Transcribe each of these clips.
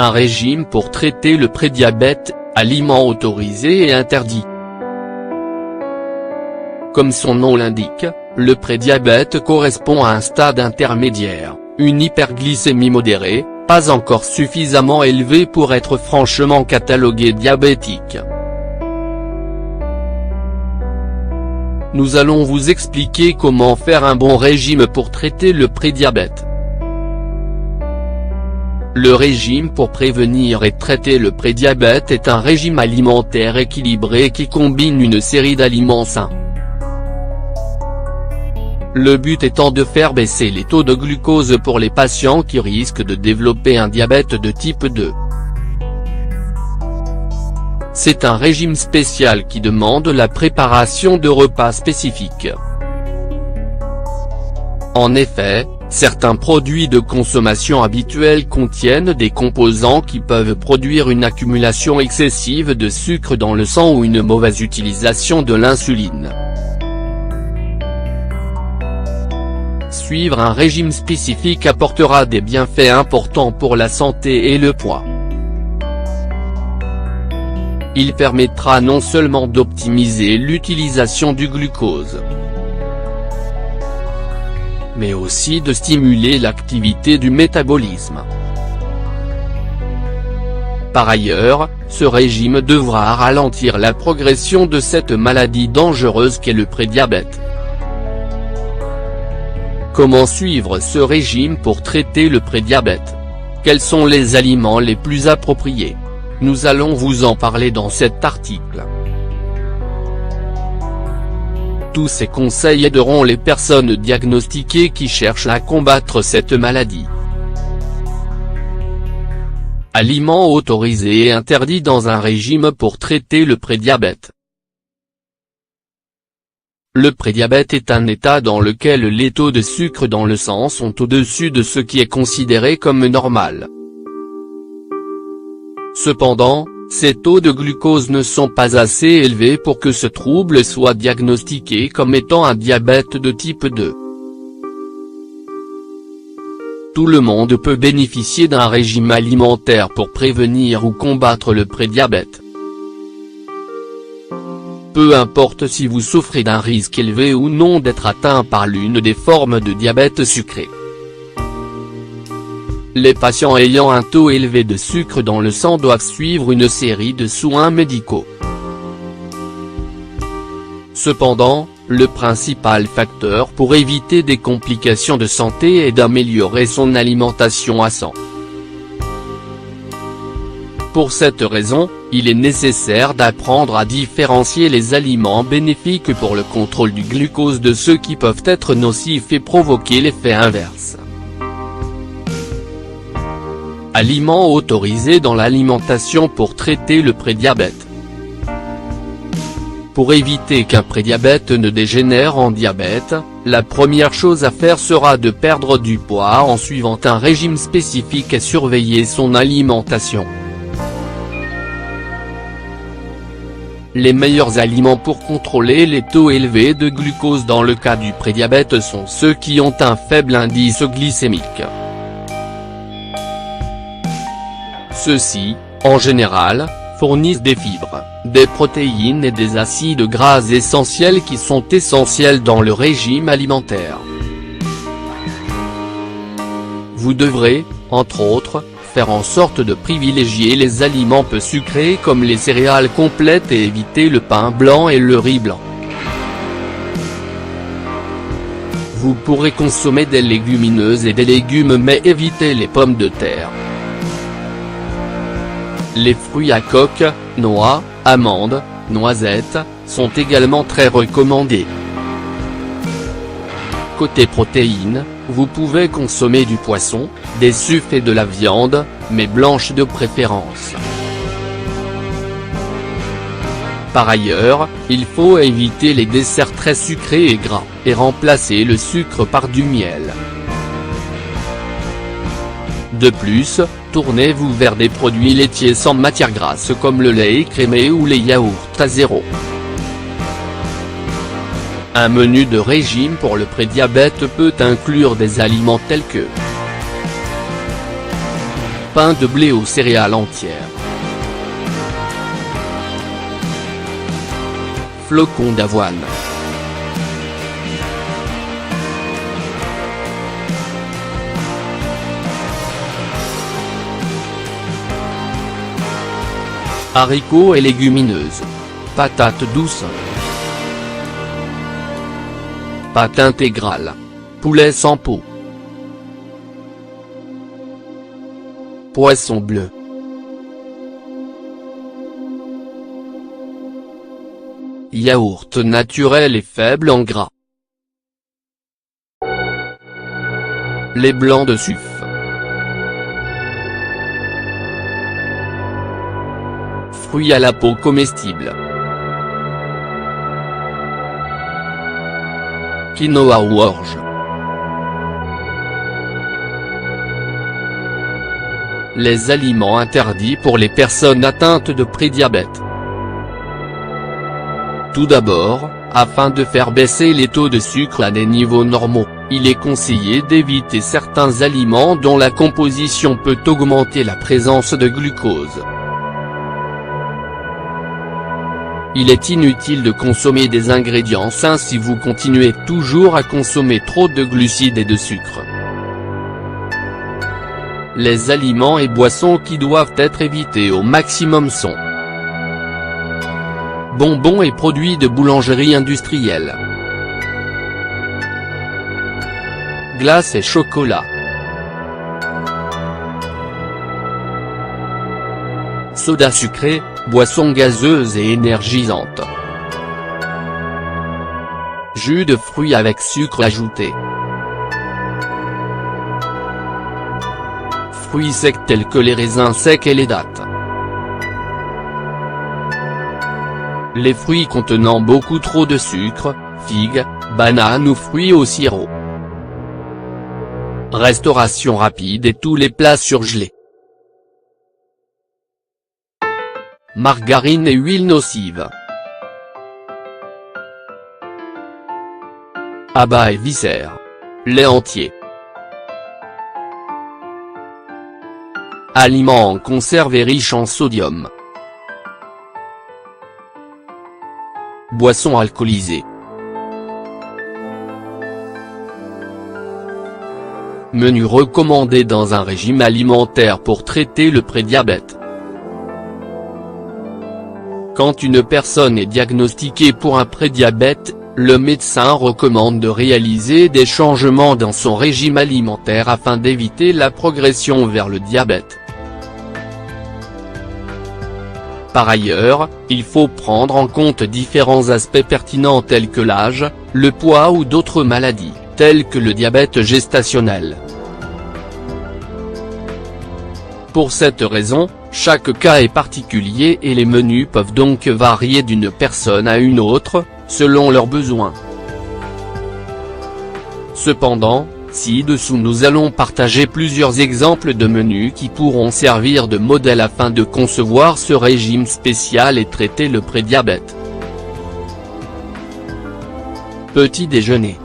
Un régime pour traiter le prédiabète, aliment autorisé et interdit. Comme son nom l'indique, le prédiabète correspond à un stade intermédiaire, une hyperglycémie modérée, pas encore suffisamment élevée pour être franchement catalogué diabétique. Nous allons vous expliquer comment faire un bon régime pour traiter le prédiabète. Le régime pour prévenir et traiter le prédiabète est un régime alimentaire équilibré qui combine une série d'aliments sains. Le but étant de faire baisser les taux de glucose pour les patients qui risquent de développer un diabète de type 2. C'est un régime spécial qui demande la préparation de repas spécifiques. En effet, certains produits de consommation habituelle contiennent des composants qui peuvent produire une accumulation excessive de sucre dans le sang ou une mauvaise utilisation de l'insuline. Suivre un régime spécifique apportera des bienfaits importants pour la santé et le poids. Il permettra non seulement d'optimiser l'utilisation du glucose, mais aussi de stimuler l'activité du métabolisme. Par ailleurs, ce régime devra ralentir la progression de cette maladie dangereuse qu'est le prédiabète. Comment suivre ce régime pour traiter le prédiabète? Quels sont les aliments les plus appropriés? Nous allons vous en parler dans cet article. Tous ces conseils aideront les personnes diagnostiquées qui cherchent à combattre cette maladie. Aliments autorisés et interdits dans un régime pour traiter le prédiabète. Le prédiabète est un état dans lequel les taux de sucre dans le sang sont au-dessus de ce qui est considéré comme normal. Cependant, ces taux de glucose ne sont pas assez élevés pour que ce trouble soit diagnostiqué comme étant un diabète de type 2. Tout le monde peut bénéficier d'un régime alimentaire pour prévenir ou combattre le prédiabète. Peu importe si vous souffrez d'un risque élevé ou non d'être atteint par l'une des formes de diabète sucré. Les patients ayant un taux élevé de sucre dans le sang doivent suivre une série de soins médicaux. Cependant, le principal facteur pour éviter des complications de santé est d'améliorer son alimentation à sang. Pour cette raison, il est nécessaire d'apprendre à différencier les aliments bénéfiques pour le contrôle du glucose de ceux qui peuvent être nocifs et provoquer l'effet inverse. Aliments autorisés dans l'alimentation pour traiter le prédiabète. Pour éviter qu'un prédiabète ne dégénère en diabète, la première chose à faire sera de perdre du poids en suivant un régime spécifique et surveiller son alimentation. Les meilleurs aliments pour contrôler les taux élevés de glucose dans le cas du prédiabète sont ceux qui ont un faible indice glycémique. Ceux-ci, en général, fournissent des fibres, des protéines et des acides gras essentiels qui sont essentiels dans le régime alimentaire. Vous devrez, entre autres, faire en sorte de privilégier les aliments peu sucrés comme les céréales complètes et éviter le pain blanc et le riz blanc. Vous pourrez consommer des légumineuses et des légumes mais évitez les pommes de terre. Les fruits à coque, noix, amandes, noisettes, sont également très recommandés. Côté protéines, vous pouvez consommer du poisson, des sucres et de la viande, mais blanche de préférence. Par ailleurs, il faut éviter les desserts très sucrés et gras, et remplacer le sucre par du miel. De plus, tournez-vous vers des produits laitiers sans matière grasse comme le lait écrémé ou les yaourts à zéro. Un menu de régime pour le prédiabète peut inclure des aliments tels que pain de blé aux céréales entières. Flocons d'avoine. Haricots et légumineuses. Patates douces. Pâte intégrale. Poulet sans peau. Poisson bleu. Yaourt naturel et faible en gras. Lait blanc de suif. Fruits à la peau comestible. Quinoa ou orge. Les aliments interdits pour les personnes atteintes de prédiabète. Tout d'abord, afin de faire baisser les taux de sucre à des niveaux normaux, il est conseillé d'éviter certains aliments dont la composition peut augmenter la présence de glucose. Il est inutile de consommer des ingrédients sains si vous continuez toujours à consommer trop de glucides et de sucre. Les aliments et boissons qui doivent être évités au maximum sont bonbons et produits de boulangerie industrielle, glace et chocolat, soda sucré, boissons gazeuses et énergisantes, jus de fruits avec sucre ajouté, fruits secs tels que les raisins secs et les dattes. Les fruits contenant beaucoup trop de sucre, figues, bananes ou fruits au sirop. Restauration rapide et tous les plats surgelés. Margarine et huile nocive. Abats et viscères. Lait entier. Aliments en conserve et riches en sodium. Boissons alcoolisées. Menu recommandé dans un régime alimentaire pour traiter le prédiabète. Quand une personne est diagnostiquée pour un prédiabète, le médecin recommande de réaliser des changements dans son régime alimentaire afin d'éviter la progression vers le diabète. Par ailleurs, il faut prendre en compte différents aspects pertinents tels que l'âge, le poids ou d'autres maladies, telles que le diabète gestationnel. Pour cette raison, chaque cas est particulier et les menus peuvent donc varier d'une personne à une autre, selon leurs besoins. Cependant, ci-dessous nous allons partager plusieurs exemples de menus qui pourront servir de modèle afin de concevoir ce régime spécial et traiter le prédiabète. Petit déjeuner.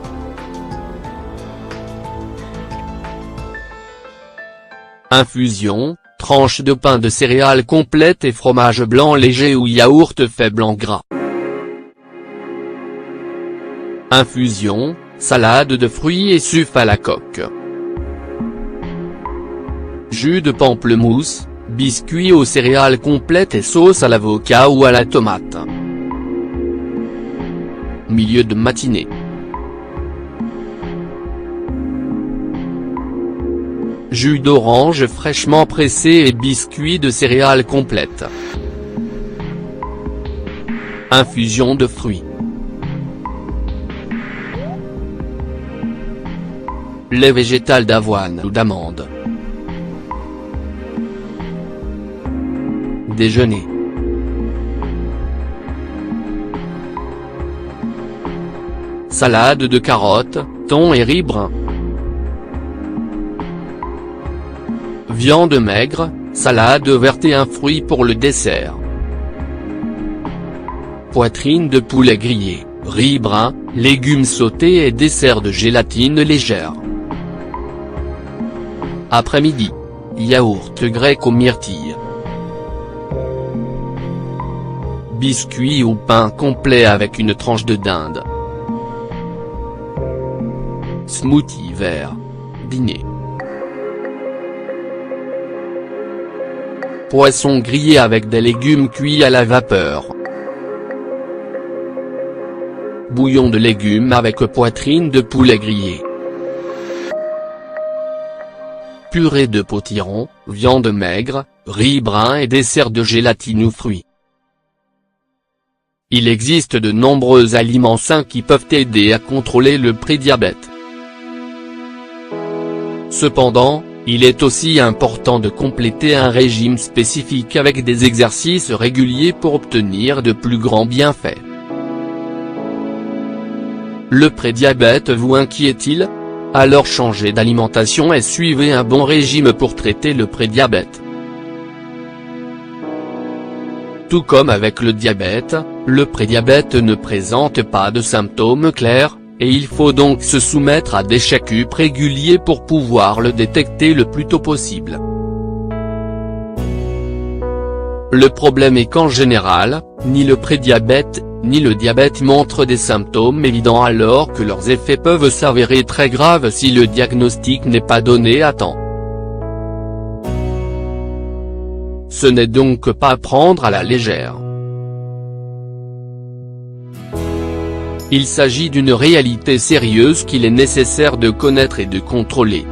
Infusion, tranche de pain de céréales complète et fromage blanc léger ou yaourt faible en gras. Infusion, salade de fruits et sucre à la coque. Jus de pamplemousse, biscuits aux céréales complètes et sauce à l'avocat ou à la tomate. Milieu de matinée. Jus d'orange fraîchement pressé et biscuits de céréales complètes. Infusion de fruits. Lait végétal d'avoine ou d'amande. Déjeuner. Salade de carottes, thon et riz brun. Viande maigre, salade verte et un fruit pour le dessert. Poitrine de poulet grillée, riz brun, légumes sautés et dessert de gélatine légère. Après-midi. yaourt grec aux myrtilles. Biscuits ou pain complet avec une tranche de dinde. Smoothie vert. Dîner. Poisson grillé avec des légumes cuits à la vapeur. Bouillon de légumes avec poitrine de poulet grillée. Purée de potiron, viande maigre, riz brun et dessert de gélatine ou fruits. Il existe de nombreux aliments sains qui peuvent aider à contrôler le prédiabète. Cependant, il est aussi important de compléter un régime spécifique avec des exercices réguliers pour obtenir de plus grands bienfaits. Le prédiabète vous inquiète-t-il? Alors changez d'alimentation et suivez un bon régime pour traiter le prédiabète. Tout comme avec le diabète, le prédiabète ne présente pas de symptômes clairs, et il faut donc se soumettre à des check-ups réguliers pour pouvoir le détecter le plus tôt possible. Le problème est qu'en général, ni le prédiabète, ni le diabète montrent des symptômes évidents alors que leurs effets peuvent s'avérer très graves si le diagnostic n'est pas donné à temps. Ce n'est donc pas à prendre à la légère. Il s'agit d'une réalité sérieuse qu'il est nécessaire de connaître et de contrôler.